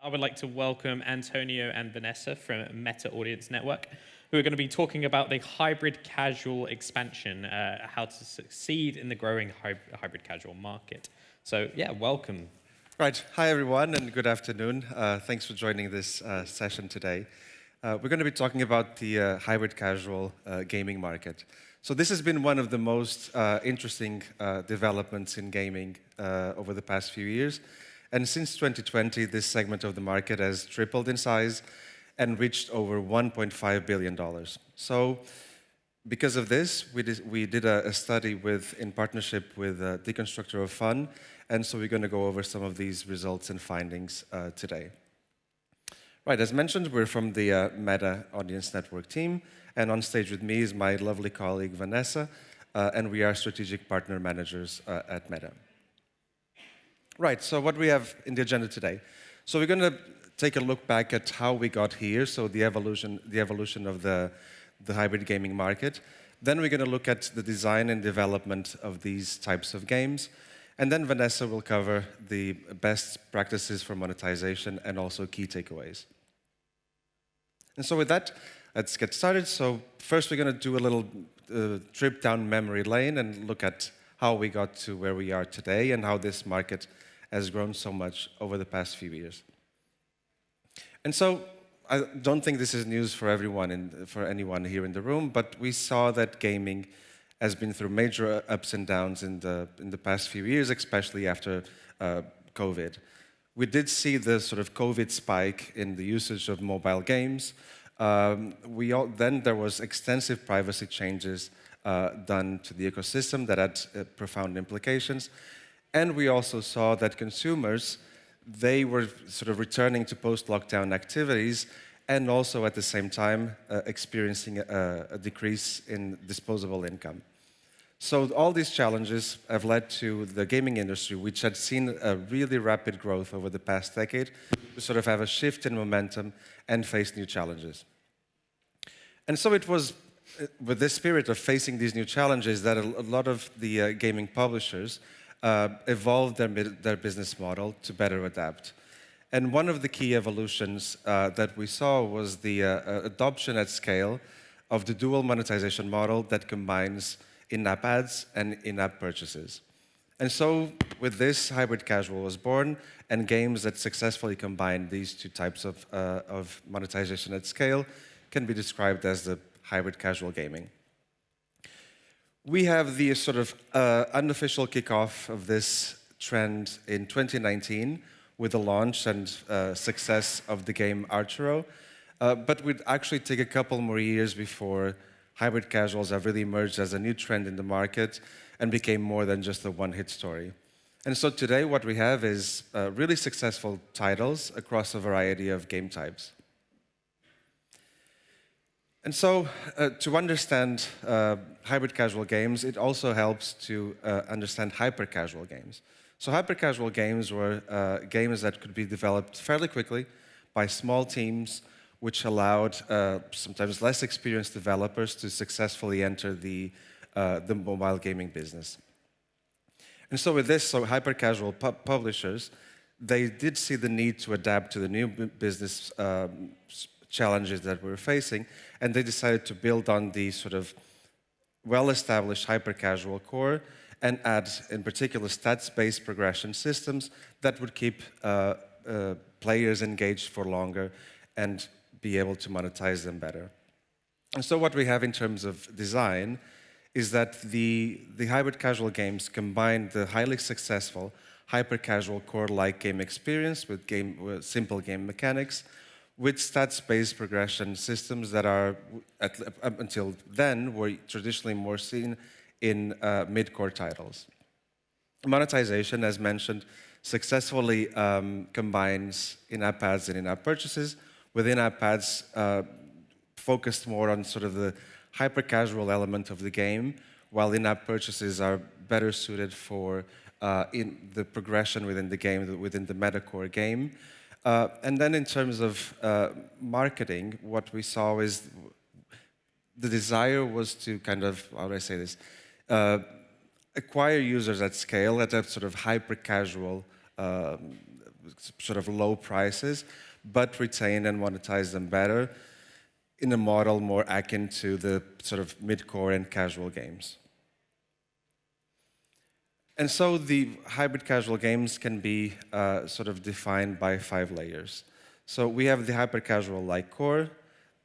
I would like to welcome Antonio and Vanessa from Meta Audience Network, who are going to be talking about the hybrid casual expansion, how to succeed in the growing hybrid casual market. So yeah, welcome. Right. Hi, everyone, and good afternoon. Thanks for joining this session today. We're going to be talking about the hybrid casual gaming market. So this has been one of the most interesting developments in gaming over the past few years. And since 2020, this segment of the market has tripled in size and reached over $1.5 billion. So because of this, we did a study in partnership with Deconstructor of Fun, and so we're going to go over some of these results and findings today. Right, as mentioned, we're from the Meta Audience Network team, and on stage with me is my lovely colleague Vanessa, and we are strategic partner managers at Meta. Right, so what we have in the agenda today. So we're going to take a look back at how we got here, so the evolution of the hybrid gaming market. Then we're going to look at the design and development of these types of games. And then Vanessa will cover the best practices for monetization and also key takeaways. And so with that, let's get started. So first we're going to do a little trip down memory lane and look at how we got to where we are today and how this market has grown so much over the past few years. And so I don't think this is news for for anyone here in the room, but we saw that gaming has been through major ups and downs in the past few years, especially after COVID. We did see the sort of COVID spike in the usage of mobile games. Then there was extensive privacy changes done to the ecosystem that had profound implications. And we also saw that consumers, they were sort of returning to post-lockdown activities and also at the same time experiencing a decrease in disposable income. So all these challenges have led to the gaming industry, which had seen a really rapid growth over the past decade, to sort of have a shift in momentum and face new challenges. And so it was with this spirit of facing these new challenges that a lot of the gaming publishers evolved their business model to better adapt. And one of the key evolutions that we saw was the adoption at scale of the dual monetization model that combines in-app ads and in-app purchases. And so with this, hybrid casual was born, and games that successfully combine these two types of monetization at scale can be described as the hybrid casual gaming. We have the sort of unofficial kickoff of this trend in 2019 with the launch and success of the game Archero, but we'd actually take a couple more years before hybrid casuals have really emerged as a new trend in the market and became more than just a one-hit story. And so today what we have is really successful titles across a variety of game types. And so to understand hybrid casual games, it also helps to understand hyper-casual games. So hyper-casual games were games that could be developed fairly quickly by small teams, which allowed sometimes less experienced developers to successfully enter the mobile gaming business. And so with this, hyper-casual publishers, they did see the need to adapt to the new business challenges that we were facing, and they decided to build on the sort of well-established hyper-casual core and add, in particular, stats-based progression systems that would keep players engaged for longer and be able to monetize them better. And so what we have in terms of design is that the hybrid casual games combine the highly successful hyper-casual core-like game experience with simple game mechanics with stats-based progression systems that are, up until then, were traditionally more seen in mid-core titles. Monetization, as mentioned, successfully combines in-app ads and in-app purchases, with in-app ads focused more on sort of the hyper-casual element of the game, while in-app purchases are better suited for the progression within the game, within the meta-core game. And then in terms of marketing, what we saw is the desire was to kind of, how do I say this, acquire users at scale at a sort of hyper-casual sort of low prices, but retain and monetize them better in a model more akin to the sort of mid-core and casual games. And so the hybrid casual games can be sort of defined by 5 layers. So we have the hyper casual like core,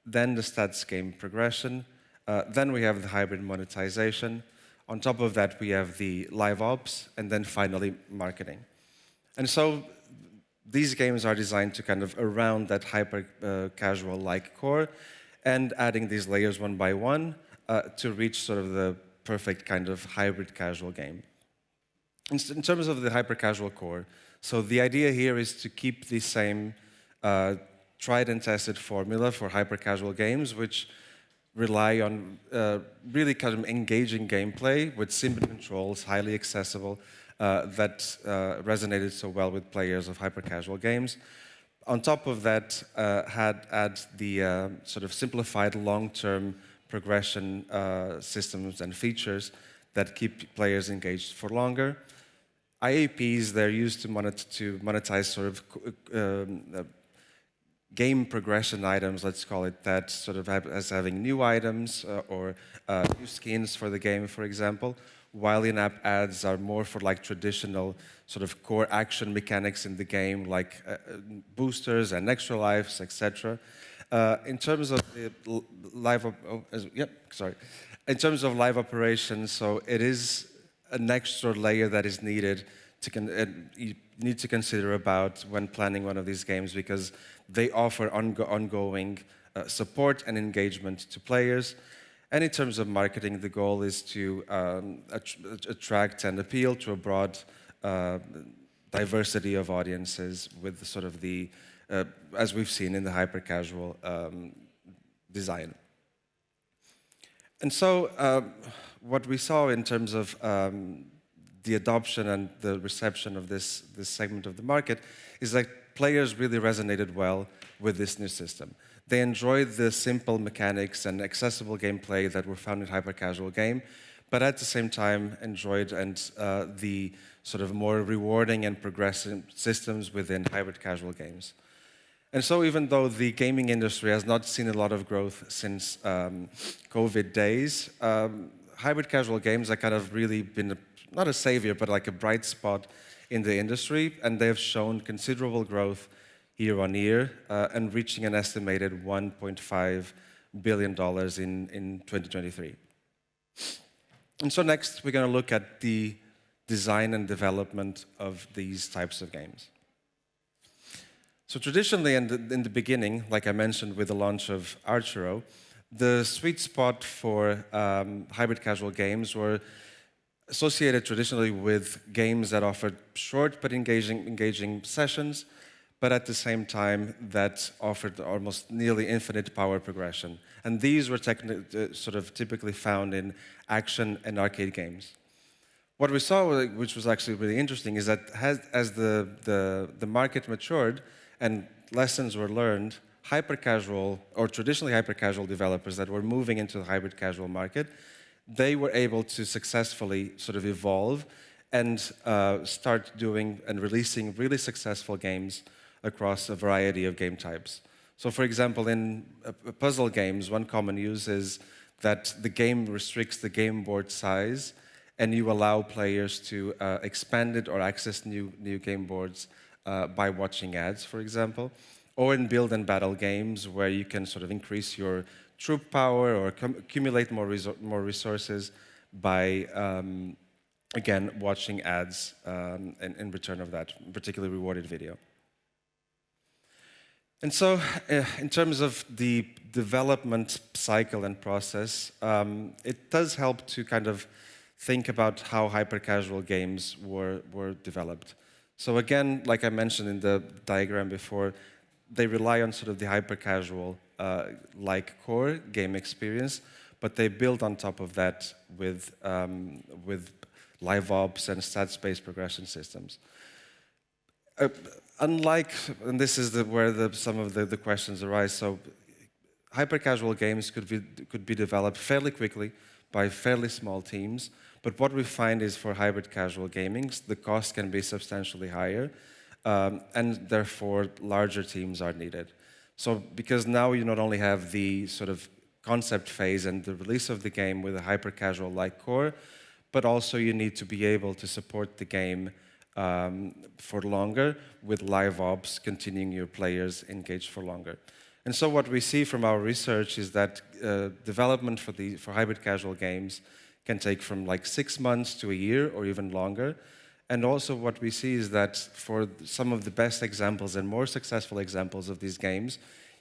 then the stats game progression, then we have the hybrid monetization. On top of that, we have the live ops, and then finally marketing. And so these games are designed to kind of around that hyper casual like core, and adding these layers one by one to reach sort of the perfect kind of hybrid casual game. In terms of the hyper-casual core, so the idea here is to keep the same tried and tested formula for hyper-casual games, which rely on really kind of engaging gameplay with simple controls, highly accessible, that resonated so well with players of hyper-casual games. On top of that, add the sort of simplified long-term progression systems and features that keep players engaged for longer. IAPs, they're used to monetize sort of game progression items, let's call it that, sort of as having new items or new skins for the game, for example, while in-app ads are more for like traditional sort of core action mechanics in the game, like boosters and extra lives, etc. In terms of the in terms of live operations, so it is an extra layer that is needed you need to consider about when planning one of these games, because they offer ongoing support and engagement to players. And in terms of marketing, the goal is to attract and appeal to a broad diversity of audiences with sort of the, as we've seen in the hyper-casual design. And so what we saw in terms of the adoption and the reception of this segment of the market is that players really resonated well with this new system. They enjoyed the simple mechanics and accessible gameplay that were found in hyper-casual game, but at the same time enjoyed the sort of more rewarding and progressive systems within hybrid-casual games. And so even though the gaming industry has not seen a lot of growth since COVID days, hybrid-casual games have kind of really been, not a savior, but like a bright spot in the industry, and they have shown considerable growth year on year, and reaching an estimated $1.5 billion in 2023. And so next, we're going to look at the design and development of these types of games. So traditionally, in the beginning, like I mentioned with the launch of Archero, the sweet spot for hybrid casual games were associated traditionally with games that offered short but engaging sessions, but at the same time that offered almost nearly infinite power progression. And these were sort of typically found in action and arcade games. What we saw, which was actually really interesting, is that as the market matured and lessons were learned, hyper-casual or traditionally hyper-casual developers that were moving into the hybrid casual market, they were able to successfully sort of evolve and start doing and releasing really successful games across a variety of game types. So for example, in puzzle games, one common use is that the game restricts the game board size, and you allow players to expand it or access new game boards by watching ads, for example. Or in build and battle games, where you can sort of increase your troop power or accumulate more resources by, again, watching ads in return of that, particularly rewarded video. And so, in terms of the development cycle and process, it does help to kind of think about how hyper-casual games were developed. So again, like I mentioned in the diagram before, they rely on sort of the hyper-casual like core game experience, but they build on top of that with live ops and stats-based progression systems. Unlike, and this is where some of the questions arise, so hyper-casual games could be developed fairly quickly by fairly small teams, but what we find is for hybrid casual gaming, the cost can be substantially higher, and therefore larger teams are needed. So because now you not only have the sort of concept phase and the release of the game with a hyper-casual-like core, but also you need to be able to support the game for longer with live ops, continuing your players engaged for longer. And so what we see from our research is that development for hybrid casual games can take from like 6 months to a year or even longer. And also what we see is that for some of the best examples and more successful examples of these games,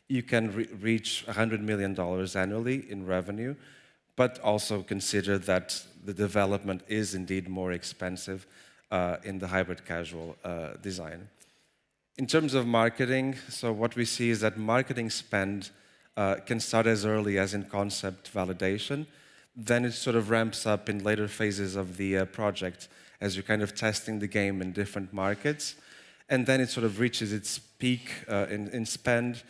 you can reach $100 million annually in revenue, but also consider that the development is indeed more expensive in the hybrid casual design. In terms of marketing, so what we see is that marketing spend can start as early as in concept validation, then it sort of ramps up in later phases of the project as you're kind of testing the game in different markets, and then it sort of reaches its peak in spend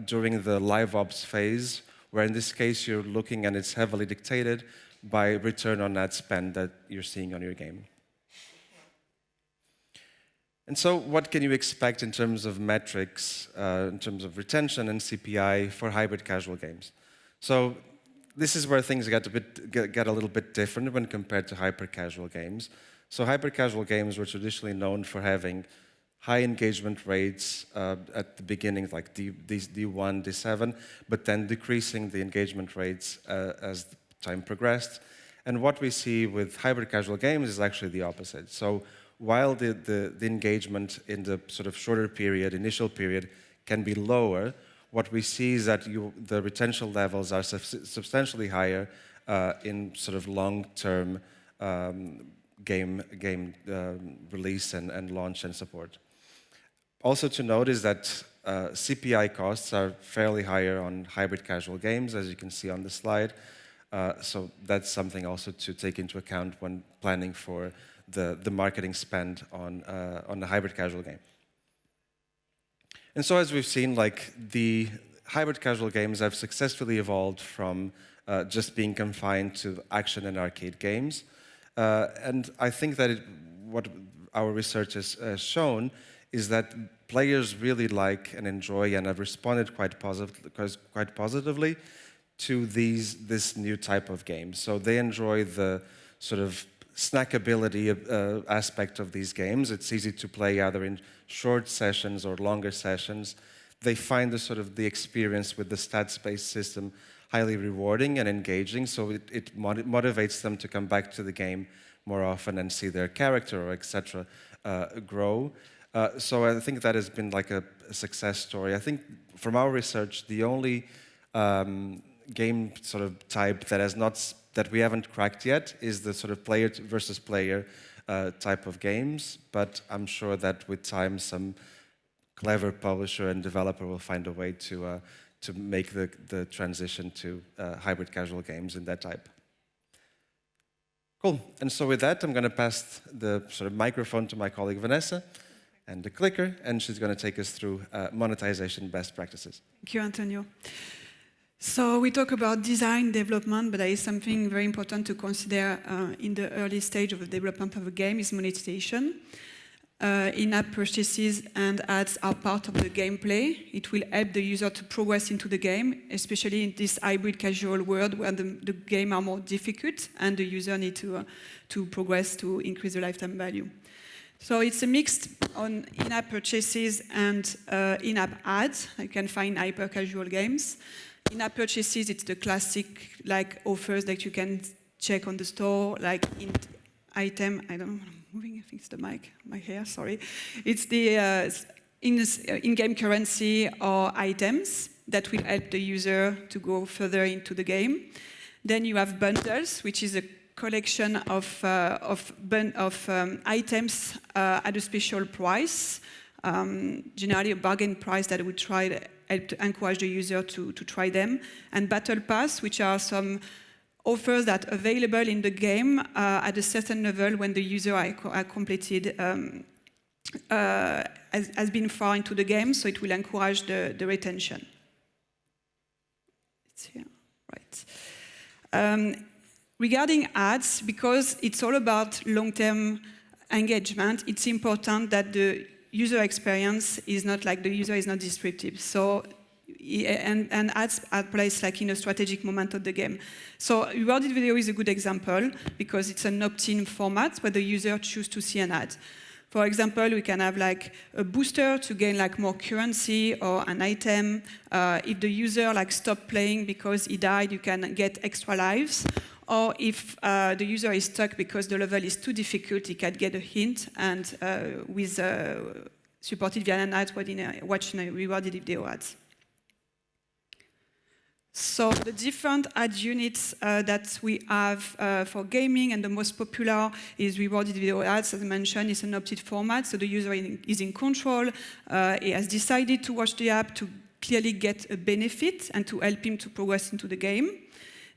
during the live ops phase, where in this case you're looking and it's heavily dictated by return on ad spend that you're seeing on your game. And so what can you expect in terms of metrics, in terms of retention and CPI for hybrid casual games? So this is where things get a little bit different when compared to hyper casual games. So hyper casual games were traditionally known for having high engagement rates at the beginning, like D1, D7, but then decreasing the engagement rates as time progressed. And what we see with hybrid casual games is actually the opposite. So while the engagement in the sort of shorter period, initial period, can be lower, what we see is that the retention levels are substantially higher in sort of long-term game release and launch and support. Also to note is that CPI costs are fairly higher on hybrid casual games, as you can see on the slide. So that's something also to take into account when planning for the marketing spend on the hybrid casual game. And so as we've seen, like the hybrid casual games have successfully evolved from just being confined to action and arcade games. And I think that what our research has shown is that players really like and enjoy and have responded quite positively to this new type of game. So they enjoy the sort of snackability aspect of these games. It's easy to play either in short sessions or longer sessions. They find the experience with the stats-based system highly rewarding and engaging, so it motivates them to come back to the game more often and see their character or etc. Grow. So I think that has been like a success story. I think from our research, the only game sort of type that we haven't cracked yet is the sort of player versus player type of games, but I'm sure that with time some clever publisher and developer will find a way to make the transition to hybrid casual games in that type. Cool, and so with that I'm going to pass the sort of microphone to my colleague Vanessa and the clicker, and she's going to take us through monetization best practices. Thank you, Antonio. So we talk about design development, but there is something very important to consider in the early stage of the development of a game is monetization. In-app purchases and ads are part of the gameplay. It will help the user to progress into the game, especially in this hybrid casual world where the game are more difficult and the user need to progress to increase the lifetime value. So it's a mix on in-app purchases and in-app ads. You can find hyper casual games. In-app purchases, it's the classic like offers that you can check on the store, like item. I don't know. I'm moving. I think it's the mic. My hair. Sorry. It's the in-game currency or items that will help the user to go further into the game. Then you have bundles, which is a collection of items at a special price. Generally, a bargain price that would try to help to encourage the user to try them, and Battle Pass, which are some offers that are available in the game at a certain level when the user are completed, has been far into the game, so it will encourage the retention. It's here, right. Regarding ads, because it's all about long-term engagement, it's important that the user experience is not like the user is not descriptive. So, and ads are placed like in a strategic moment of the game. So rewarded video is a good example because it's an opt-in format where the user chooses to see an ad. For example, we can have like a booster to gain like more currency or an item. If the user like stopped playing because he died, you can get extra lives. Or if the user is stuck because the level is too difficult, he can get a hint and with supported via an ad watching a rewarded video ads. So the different ad units that we have for gaming, and the most popular is rewarded video ads. As I mentioned, it's an opted format, so the user is in control. He has decided to watch the app to clearly get a benefit and to help him to progress into the game.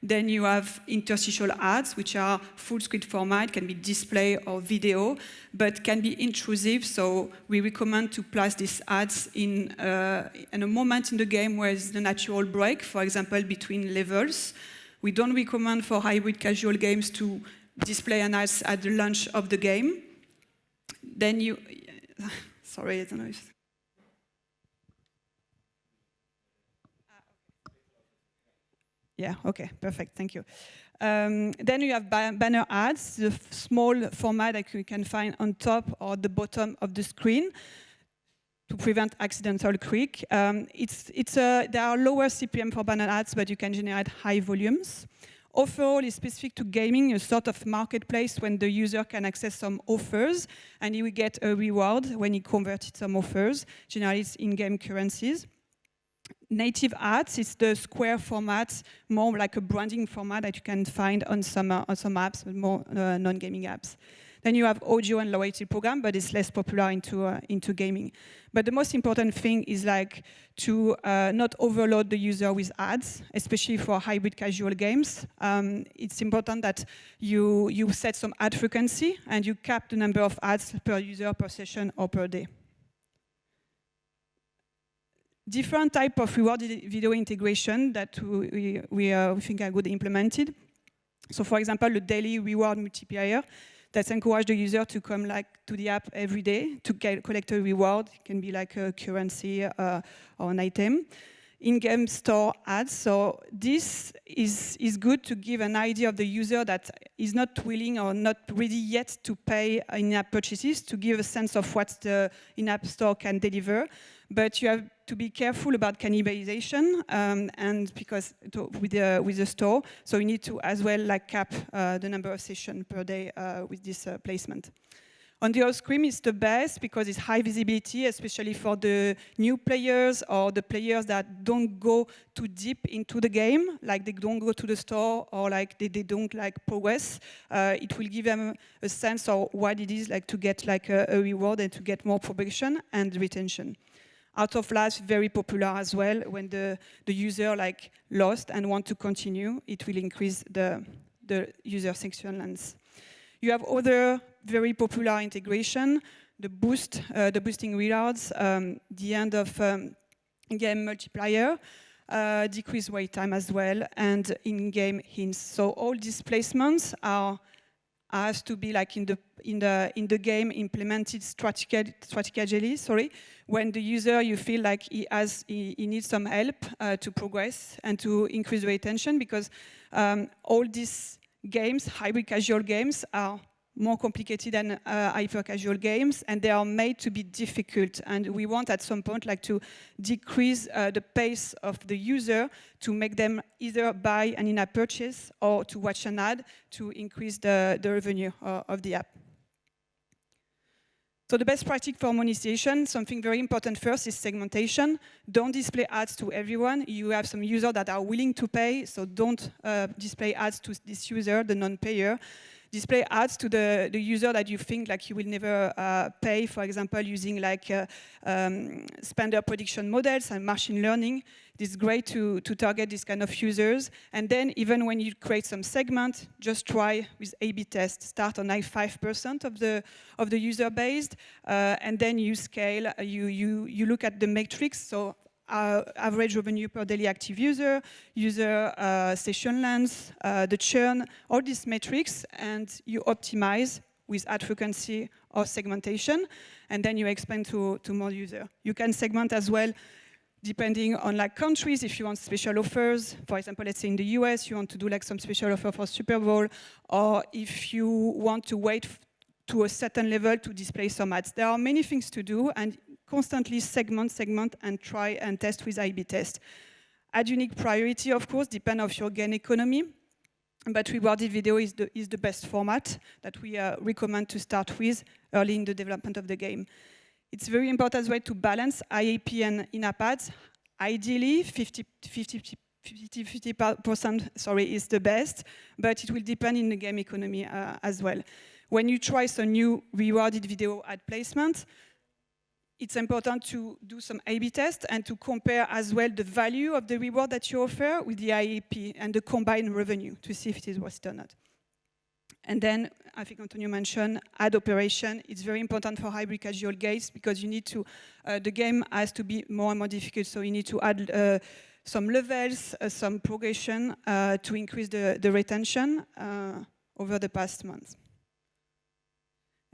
Then you have interstitial ads, which are full screen format, can be display or video, but can be intrusive. So we recommend to place these ads in a moment in the game where there's the natural break, for example, between levels. We don't recommend for hybrid casual games to display an ads at the launch of the game. Then you, sorry, I don't know if. Yeah, okay, perfect, thank you. Then you have banner ads, the small format that you can find on top or the bottom of the screen to prevent accidental click. There are lower CPM for banner ads, but you can generate high volumes. Offer is specific to gaming, a sort of marketplace when the user can access some offers and he will get a reward when he converted some offers, generally it's in-game currencies. Native ads is the square format, more like a branding format that you can find on some apps, but more non-gaming apps. Then you have audio and loyalty program, but it's less popular into gaming. But the most important thing is like to not overload the user with ads, especially for hybrid casual games. It's important that you set some ad frequency and you cap the number of ads per user, per session, or per day. Different type of rewarded video integration that we think are good implemented. So for example, the daily reward multiplier that encourages the user to come to the app every day to collect a reward. It can be like a currency or an item. In-game store ads. So this is good to give an idea of the user that is not willing or not ready yet to pay in-app purchases, to give a sense of what the in-app store can deliver. But you have to be careful about cannibalization, and because with the store, so you need to as well cap the number of sessions per day with this placement. On the off screen, it's the best because it's high visibility, especially for the new players or the players that don't go too deep into the game, like they don't go to the store or like they don't progress. It will give them a sense of what it is like to get a reward and to get more progression and retention. Out of last, very popular as well. When the user lost and want to continue, it will increase the user session length. You have other very popular integration, the boosting rewards, the end of game multiplier, decrease wait time as well, and in-game hints. So all these placements has to be in the game implemented strategically. When the user you feel like he needs some help to progress and to increase retention, because all these games, hybrid casual games, are more complicated than hyper casual games, and they are made to be difficult. And we want at some point to decrease the pace of the user to make them either buy an in-app purchase or to watch an ad to increase the revenue of the app. So the best practice for monetization, something very important first is segmentation. Don't display ads to everyone. You have some users that are willing to pay, so don't display ads to this user, the non-payer. Display ads to the user that you think you will never pay, for example, using spender prediction models and machine learning. It is great to target this kind of users. And then even when you create some segment, just try with A/B test. Start on 5% of the user base, and then you scale. You look at the metrics. So average revenue per daily active user session length, the churn, all these metrics, and you optimize with ad frequency or segmentation, and then you expand to more users. You can segment as well depending on like countries, if you want special offers. For example, let's say in the US, you want to do like some special offer for Super Bowl, or if you want to wait to a certain level to display some ads. There are many things to do, and constantly segment, and try and test with A/B test. Add unique priority, of course, depend on your game economy, but rewarded video is the best format that we recommend to start with early in the development of the game. It's very important as well to balance IAP and in-app ads. Ideally, 50% is the best, but it will depend in the game economy as well. When you try some new rewarded video ad placement, it's important to do some A/B tests and to compare as well the value of the reward that you offer with the IAP and the combined revenue to see if it is worth it or not. And then, I think Antonio mentioned ad operation. It's very important for hybrid casual games because you need to, the game has to be more and more difficult, so you need to add some levels, some progression to increase the retention over the past months.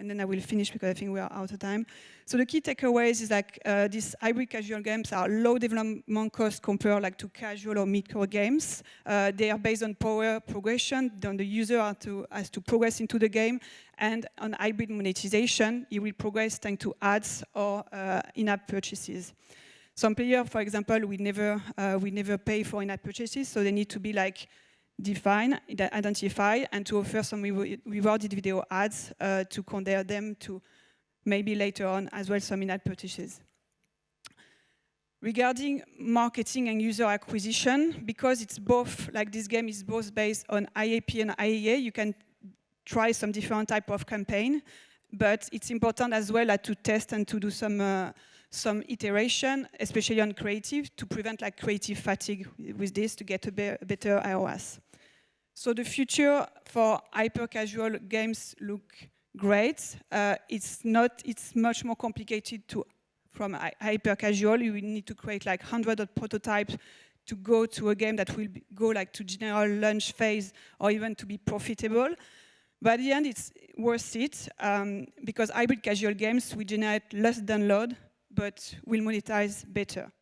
And then I will finish because I think we are out of time. So the key takeaways is like these hybrid casual games are low development cost compared like to casual or mid-core games. They are based on power progression. Then the user has to progress into the game, and on hybrid monetization, it will progress thanks to ads or in-app purchases. Some players, for example, we never pay for in-app purchases, so they need to be like define, identify, and to offer some rewarded video ads to convert them to maybe later on as well some in-app purchases. Regarding marketing and user acquisition, because it's both, like this game is both based on IAP and IEA, you can try some different type of campaign, but it's important as well to test and to do some iteration, especially on creative, to prevent like creative fatigue with this, to get a better ROAS. So the future for hyper-casual games look great. It's much more complicated from hyper-casual. You will need to create like hundreds of prototypes to go to a game that will go like to general launch phase or even to be profitable. But at the end, it's worth it because hybrid casual games will generate less download, but will monetize better.